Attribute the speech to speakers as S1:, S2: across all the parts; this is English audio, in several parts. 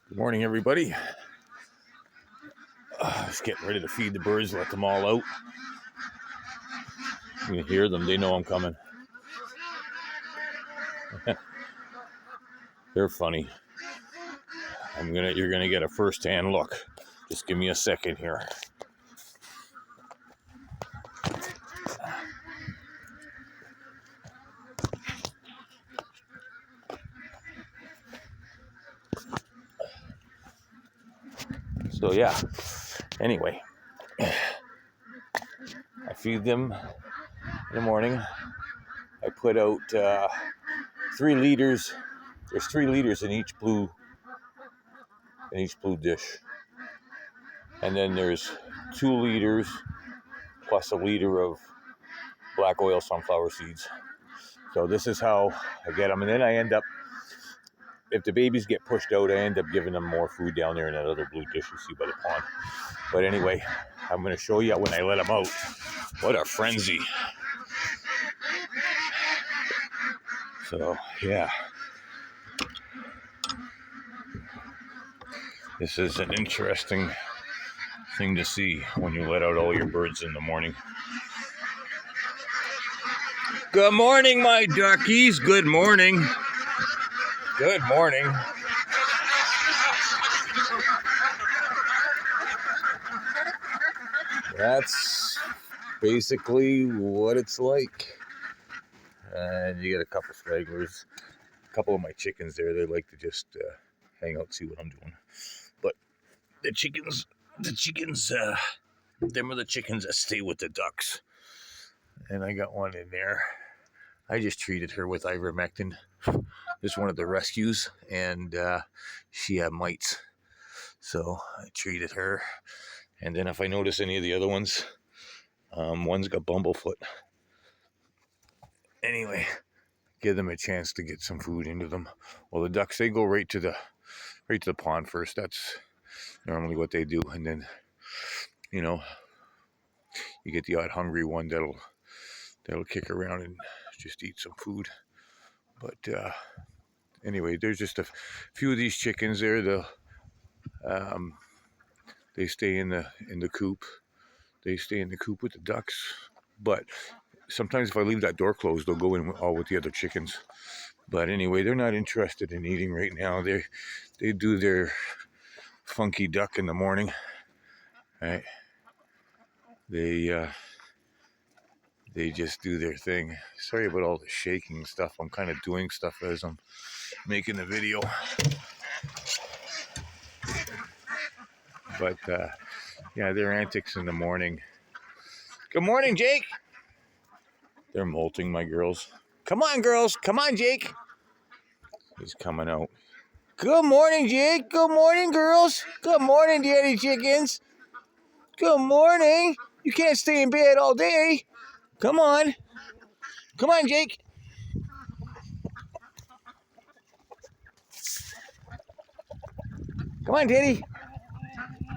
S1: Good morning, everybody. Just getting ready to feed the birds, let them all out. You can hear them, they know I'm coming. They're funny. You're gonna get a first-hand look. Just give me a second here. So yeah, anyway, I feed them in the morning. I put out 3 liters. There's 3 liters in each blue dish, and then there's 2 liters plus a liter of black oil sunflower seeds. So this is how I get them, and then I end up, if the babies get pushed out, I end up giving them more food down there in that other blue dish you see by the pond. But anyway, I'm going to show you when I let them out. What a frenzy. So, yeah. This is an interesting thing to see when you let out all your birds in the morning. Good morning, my duckies. Good morning. Good morning. That's basically what it's like. And you get a couple stragglers. A couple of my chickens there, they like to just hang out, see what I'm doing. But the chickens, them are the chickens that stay with the ducks. And I got one in there. I just treated her with ivermectin. It's one of the rescues, and she had mites. So I treated her. And then if I notice any of the other ones, one's got bumblefoot. Anyway, give them a chance to get some food into them. Well, the ducks, they go right to the pond first. That's normally what they do. And then, you get the odd hungry one that'll kick around and just eat some food. But anyway, there's just a few of these chickens there. They stay in the coop. They stay in the coop with the ducks. But sometimes if I leave that door closed, they'll go in all with the other chickens. But anyway, they're not interested in eating right now. They do their funky duck in the morning. Right? They just do their thing. Sorry about all the shaking stuff. I'm kind of doing stuff as I'm making the video. But yeah, their antics in the morning. Good morning, Jake. They're molting, my girls. Come on, girls. Come on, Jake. He's coming out. Good morning, Jake. Good morning, girls. Good morning, daddy chickens. Good morning. You can't stay in bed all day. Come on. Come on, Jake. Come on, Teddy.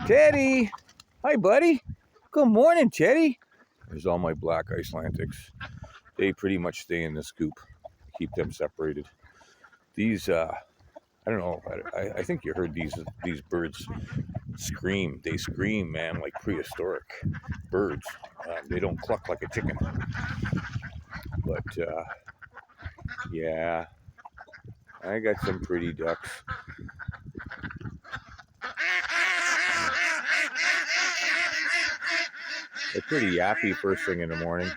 S1: Teddy. Hi, buddy. Good morning, Teddy. There's all my black Icelandics. They pretty much stay in the scoop. Keep them separated. These, I don't know. I think you heard these birds scream. They scream, man, like prehistoric birds. They don't cluck like a chicken. But, yeah, I got some pretty ducks. They're pretty yappy first thing in the morning.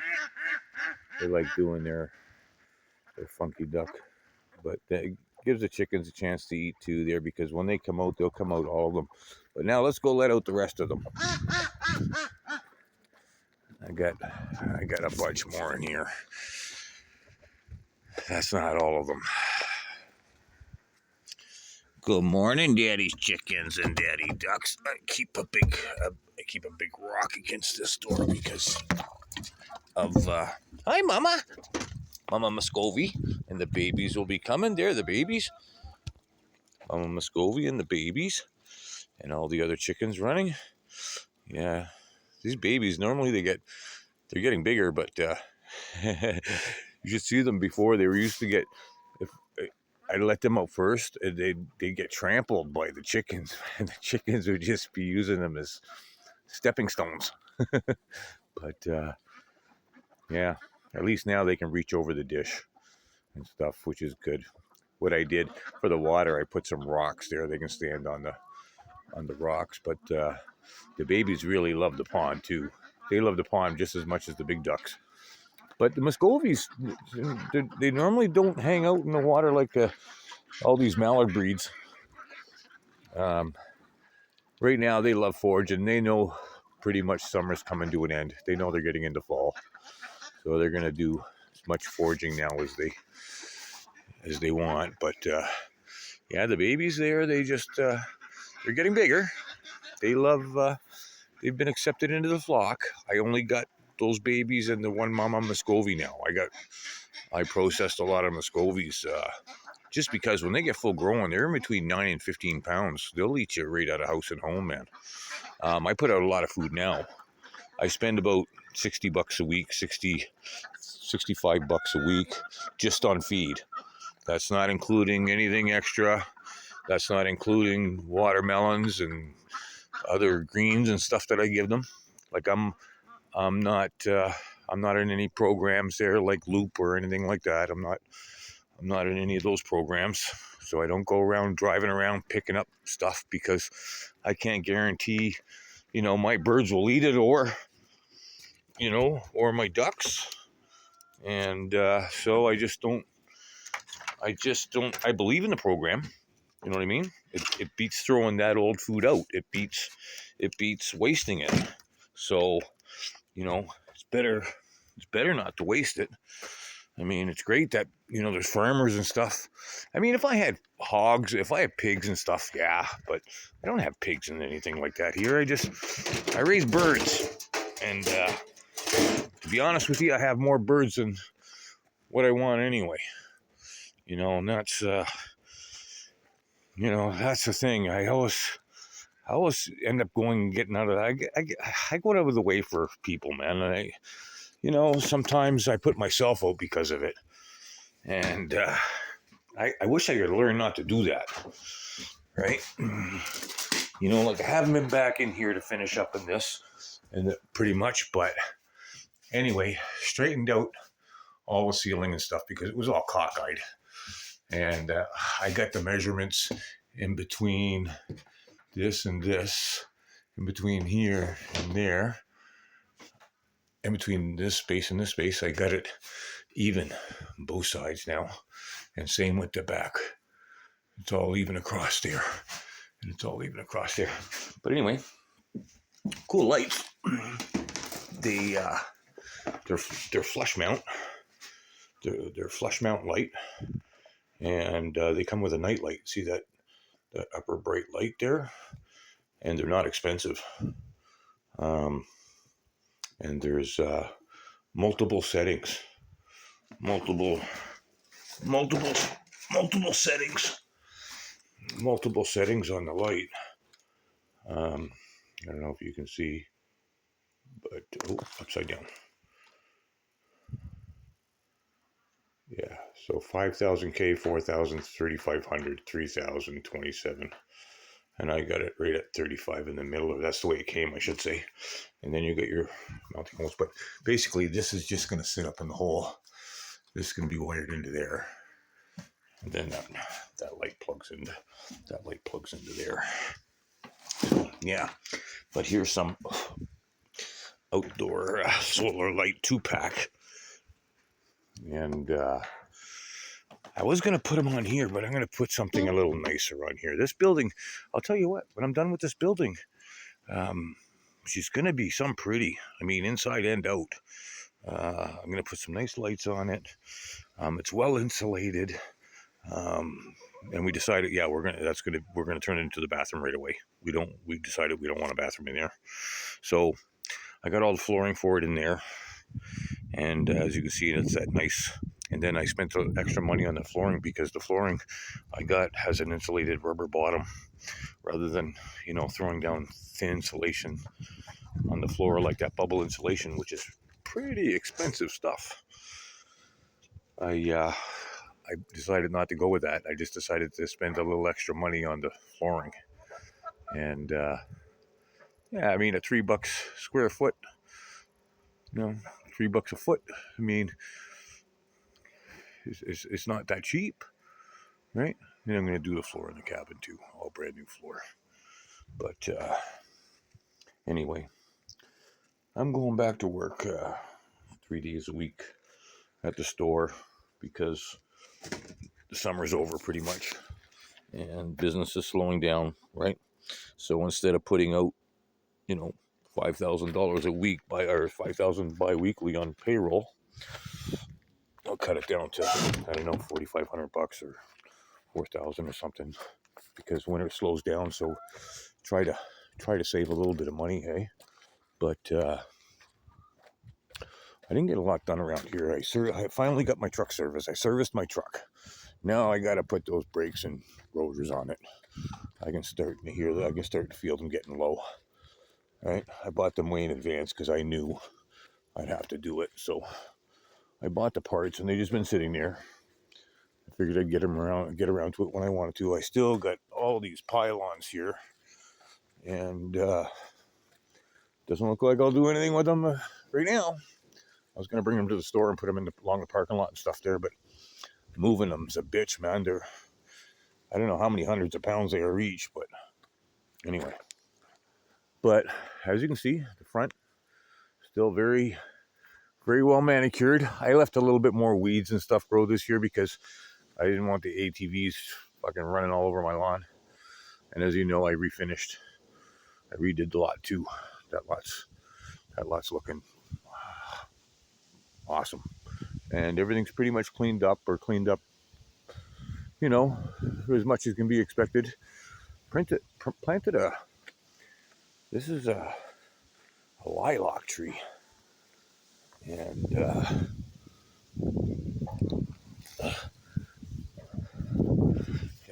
S1: They like doing their funky duck. But that gives the chickens a chance to eat too there, because when they come out, they'll come out, all of them. But now let's go let out the rest of them. I got a bunch more in here. That's not all of them. Good morning, daddy's chickens and daddy ducks. I keep a big rock against this door because of hi, Mama Muscovy, and the babies will be coming. There, the babies. Mama Muscovy and the babies, and all the other chickens running. Yeah, these babies normally they're getting bigger, but you should see them before. They were used to get, I let them out first, and they get trampled by the chickens, and the chickens would just be using them as stepping stones. But yeah, at least now they can reach over the dish and stuff, which is good. What I did for the water, I put some rocks there. They can stand on the rocks. But the babies really love the pond too. They love the pond just as much as the big ducks. But the Muscovies, they normally don't hang out in the water like all these mallard breeds. Right now, they love foraging. They know pretty much summer's coming to an end. They know they're getting into fall, so they're going to do as much foraging now as they want. But yeah, the babies there, they just they're getting bigger. They love. They've been accepted into the flock. I only got those babies and the one mama Muscovy now. I processed a lot of Muscovies just because when they get full grown, they're in between 9 and 15 pounds. They'll eat you right out of house and home, man. I put out a lot of food now. I spend about $60 a week, 65 bucks a week just on feed. That's not including anything extra. That's not including watermelons and other greens and stuff that I give them. Like I'm not in any programs there like Loop or anything like that. I'm not in any of those programs. So I don't go around driving around picking up stuff because I can't guarantee, my birds will eat it or my ducks. And so I believe in the program. You know what I mean? It beats throwing that old food out. It beats wasting it. So, it's better not to waste it. I mean, it's great that, there's farmers and stuff. I mean, if I had hogs, if I had pigs and stuff, yeah, but I don't have pigs and anything like that here. I raise birds. And to be honest with you, I have more birds than what I want anyway. And that's, that's the thing. I always end up going and getting out of that. I go out of the way for people, man. And sometimes I put myself out because of it. And I wish I could learn not to do that. Right? Like I haven't been back in here to finish up in this, and pretty much. But anyway, straightened out all the ceiling and stuff because it was all cockeyed. And I got the measurements in between this and this, in between here and there, in between this space and this space. I got it even, both sides now. And same with the back. It's all even across there. And it's all even across there. But anyway, cool lights. They're flush mount. They're flush mount light. And they come with a night light. See that upper bright light there? And they're not expensive. And there's multiple settings. Multiple settings. Multiple settings on the light. I don't know if you can see, but upside down. Yeah, so 5,000K, 4,000, 3,500, 3,000, 27. And I got it right at 35 in the middle of, that's the way it came, I should say. And then you got your mounting holes. But basically, this is just going to sit up in the hole. This is going to be wired into there. And then that light plugs into there. So, yeah. But here's some outdoor solar light 2-pack. And I was going to put them on here, but I'm going to put something a little nicer on here. This building, I'll tell you what, when I'm done with this building, she's going to be some pretty. I mean, inside and out. I'm going to put some nice lights on it. It's well insulated. And we decided, yeah, we're going to turn it into the bathroom right away. We decided we don't want a bathroom in there. So I got all the flooring for it in there. And as you can see, it's that nice. And then I spent the extra money on the flooring because the flooring I got has an insulated rubber bottom rather than, throwing down thin insulation on the floor like that bubble insulation, which is pretty expensive stuff. I
S2: I decided not to go with that. I just decided to spend a little extra money on the flooring. And yeah, I mean, at $3 square foot, you know, $3 a foot. I mean, it's not that cheap, right? And I'm going to do the floor in the cabin too, all brand new floor. But anyway, I'm going back to work 3 days a week at the store because the summer's over pretty much and business is slowing down, right? So instead of putting out, you know, $5,000 a week or $5,000 bi-weekly on payroll, I'll cut it down to, I don't know, $4,500 or 4,000 or something because winter slows down. So try to save a little bit of money, hey. But I didn't get a lot done around here. I finally got my truck serviced. I serviced my truck. Now I got to put those brakes and rotors on it. I can start to feel them getting low. Right? I bought them way in advance because I knew I'd have to do it. So I bought the parts and they just been sitting there. I figured I'd get around to it when I wanted to. I still got all these pylons here, and doesn't look like I'll do anything with them right now. I was gonna bring them to the store and put them along the parking lot and stuff there, but moving them's a bitch, man. I don't know how many hundreds of pounds they are each, but anyway. But as you can see, the front still very, very well manicured. I left a little bit more weeds and stuff grow this year because I didn't want the ATVs fucking running all over my lawn. And as you know, I redid the lot too. That lot's looking awesome. And everything's pretty much cleaned up, you know, as much as can be expected. Planted this is a lilac tree. And I'll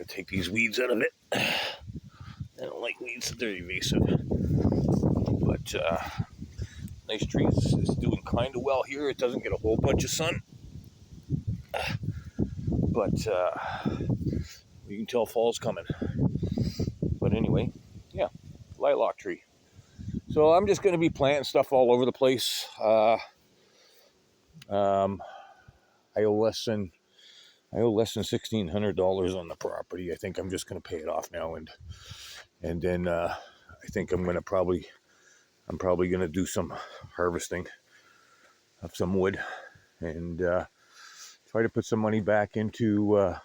S2: take these weeds out of it. I don't like weeds, they're evasive. But nice tree. It's doing kind of well here. It doesn't get a whole bunch of sun. But you can tell fall's coming. But anyway, yeah, lilac tree. So I'm just going to be planting stuff all over the place. I owe less than $1,600 on the property. I think I'm just going to pay it off now, and then I think I'm probably going to do some harvesting of some wood and try to put some money back into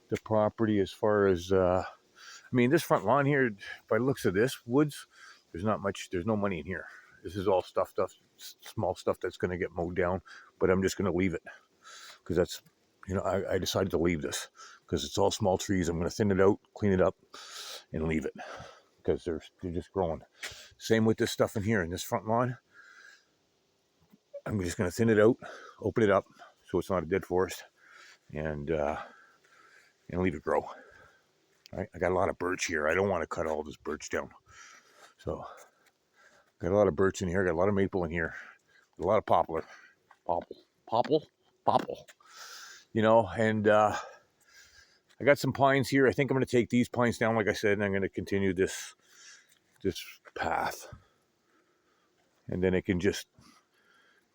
S2: the property as far as I mean, this front lawn here, by the looks of this woods, there's no money in here. This is all small stuff that's going to get mowed down, but I'm just going to leave it because that's, you know, I decided to leave this because it's all small trees. I'm going to thin it out, clean it up, and leave it because they're just growing. Same with this stuff in here in this front lawn. I'm just going to thin it out, open it up so it's not a dead forest, and leave it grow. Right? I got a lot of birch here. I don't want to cut all this birch down. So, got a lot of birch in here. Got a lot of maple in here. A lot of poplar. Popple. You know, and I got some pines here. I think I'm going to take these pines down, like I said, and I'm going to continue this path. And then it can just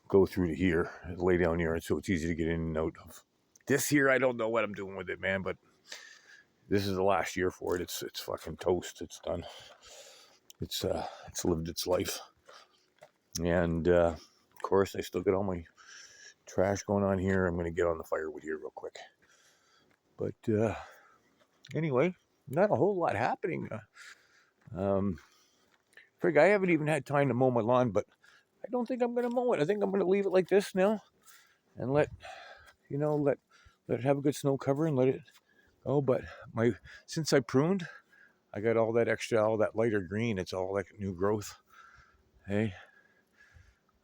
S2: go through to here, lay down here, and so it's easy to get in and out of. This here, I don't know what I'm doing with it, man, but this is the last year for it. It's fucking toast. It's done. It's lived its life. And of course, I still got all my trash going on here. I'm going to get on the firewood here real quick. But anyway, not a whole lot happening. Frig, I haven't even had time to mow my lawn, but I don't think I'm going to mow it. I think I'm going to leave it like this now and let it have a good snow cover and let it go. But since I pruned, I got all that lighter green. It's all like new growth. Hey,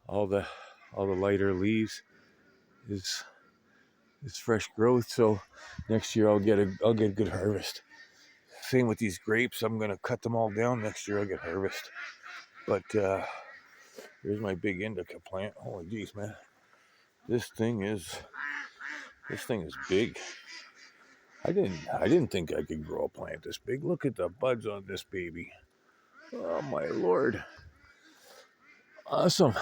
S2: all the lighter leaves is fresh growth. So next year I'll get a good harvest. Same with these grapes. I'm gonna cut them all down next year. I'll get harvest. But here's my big indica plant. Holy geez, man, this thing is This thing is big. I didn't think I could grow a plant this big. Look at the buds on this baby. Oh my Lord. Awesome.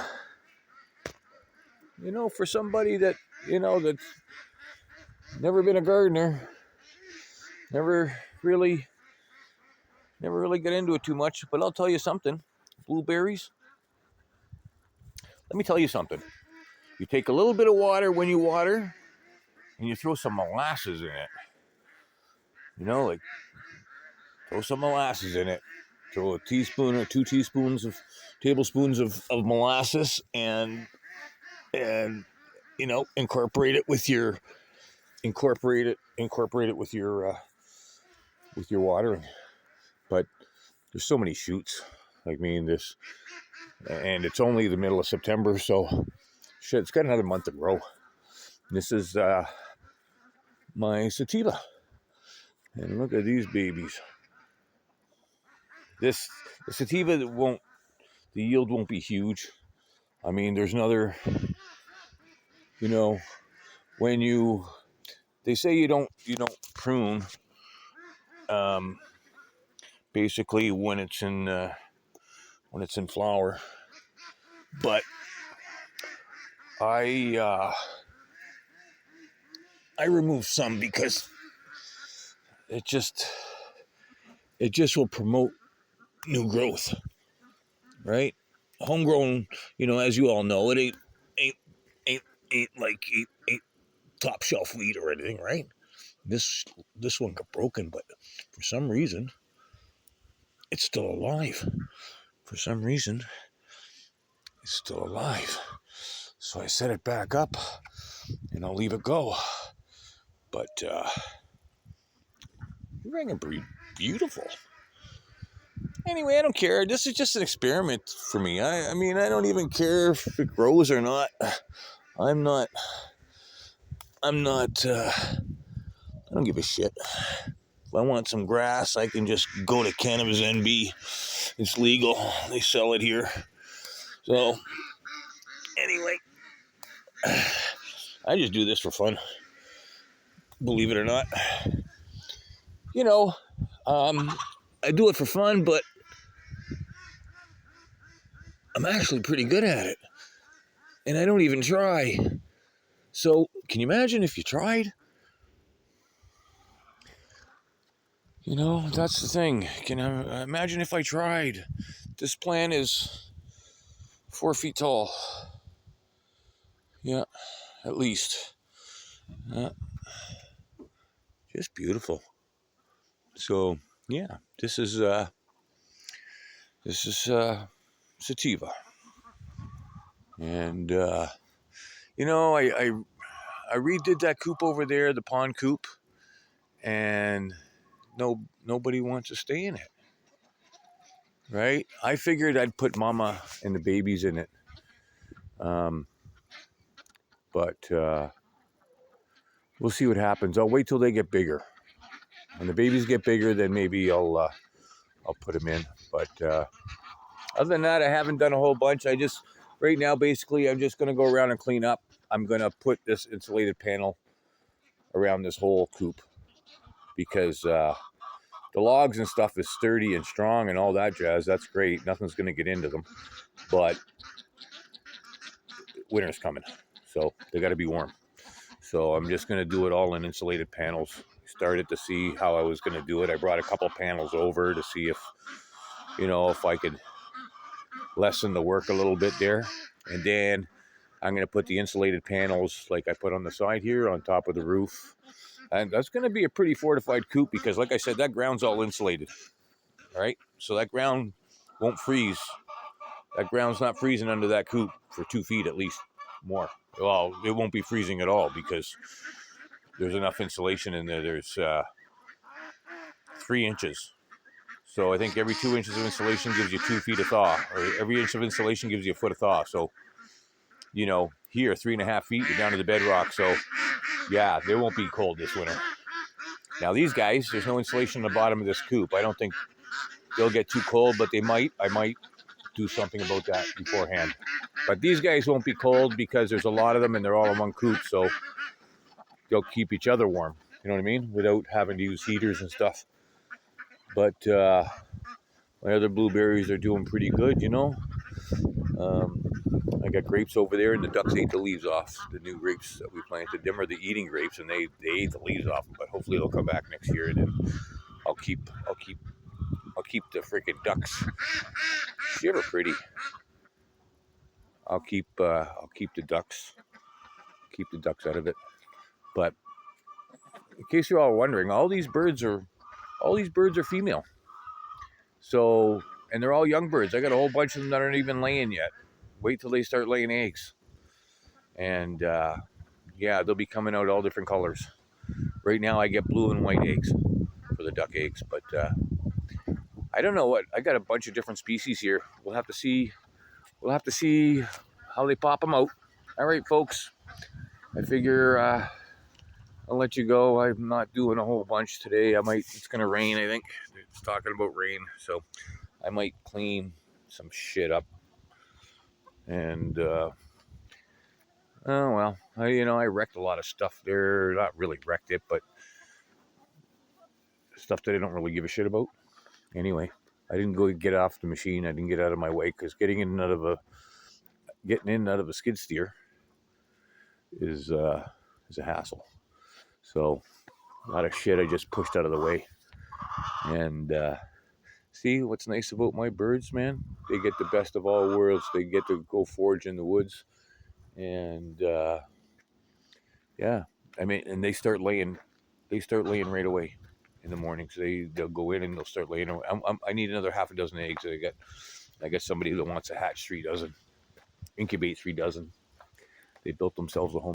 S2: You know, for somebody that, that's never been a gardener, never really got into it too much, but I'll tell you something. Blueberries, let me tell you something. You take a little bit of water when you water, and you throw some molasses in it. Like throw some molasses in it. Throw a teaspoon or 2 tablespoons of molasses, and incorporate it with your watering. But there's so many shoots. I mean, and it's only the middle of September, so shit, it's got another month to grow. This is my sativa, and look at these babies. The sativa the yield won't be huge. I mean, there's another, when they say you don't prune, basically when it's in flower, but I remove some because it just will promote new growth, right? Homegrown, as you all know, it ain't like ain't top shelf weed or anything, right? This one got broken, but for some reason it's still alive. For some reason it's still alive. So I set it back up and I'll leave it go. But you're beautiful. Anyway, I don't care. This is just an experiment for me. I mean, I don't even care if it grows or not. I don't give a shit. If I want some grass, I can just go to Cannabis NB. It's legal. They sell it here. So, anyway, I just do this for fun. Believe it or not. I do it for fun, but I'm actually pretty good at it. And I don't even try. So, can you imagine if you tried? That's the thing. Can I imagine if I tried? This plant is 4 feet tall. Yeah, at least. Just beautiful. So, yeah, this is sativa. And I redid that coop over there, the pond coop, and nobody wants to stay in it. Right? I figured I'd put mama and the babies in it. But we'll see what happens. I'll wait till they get bigger. When the babies get bigger, then maybe I'll put them in. But other than that, I haven't done a whole bunch. Right now, basically, I'm just going to go around and clean up. I'm going to put this insulated panel around this whole coop because the logs and stuff is sturdy and strong and all that jazz. That's great. Nothing's going to get into them. But winter's coming, so they got to be warm. So I'm just going to do it all in insulated panels. Started to see how I was going to do it. I brought a couple panels over to see if I could lessen the work a little bit there. And then I'm going to put the insulated panels like I put on the side here on top of the roof. And that's going to be a pretty fortified coop because, like I said, that ground's all insulated. All right? So that ground won't freeze. That ground's not freezing under that coop for 2 feet at least more. Well, it won't be freezing at all because there's enough insulation in there. There's 3 inches. So I think every 2 inches of insulation gives you 2 feet of thaw, or every inch of insulation gives you a foot of thaw. So, here, 3.5 feet, you're down to the bedrock. So, yeah, they won't be cold this winter. Now, these guys, there's no insulation on the bottom of this coop. I don't think they'll get too cold, but they might. I might do something about that beforehand. But these guys won't be cold because there's a lot of them and they're all in one coop. So they'll keep each other warm. You know what I mean? Without having to use heaters and stuff. But my other blueberries are doing pretty good, you know. Um, I got grapes over there, and the ducks ate the leaves off. The new grapes that we planted, them are the eating grapes, and they ate the leaves off. But hopefully they'll come back next year, and then I'll keep the freaking ducks. She ever pretty. I'll keep the ducks out of it. But in case you're all wondering, all these birds are female. So, and they're all young birds. I got a whole bunch of them that aren't even laying yet. Wait till they start laying eggs. And yeah, they'll be coming out all different colors. Right now I get blue and white eggs for the duck eggs, but I don't know what. I got a bunch of different species here. We'll have to see how they pop them out. All right, folks. I figure I'll let you go. I'm not doing a whole bunch today. It's gonna rain, I think. It's talking about rain, so I might clean some shit up. And oh well, I wrecked a lot of stuff there. Not really wrecked it, but stuff that I don't really give a shit about. Anyway, I didn't go get off the machine. I didn't get out of my way because getting in and out of a skid steer is a hassle. So a lot of shit I just pushed out of the way. And see what's nice about my birds, man? They get the best of all worlds. They get to go forage in the woods, and yeah, I mean, and they start laying right away in the morning. So they'll go in and they'll start laying. I need another half a dozen eggs. I got somebody that wants to hatch 3 dozen, incubate 3 dozen. They built themselves a home.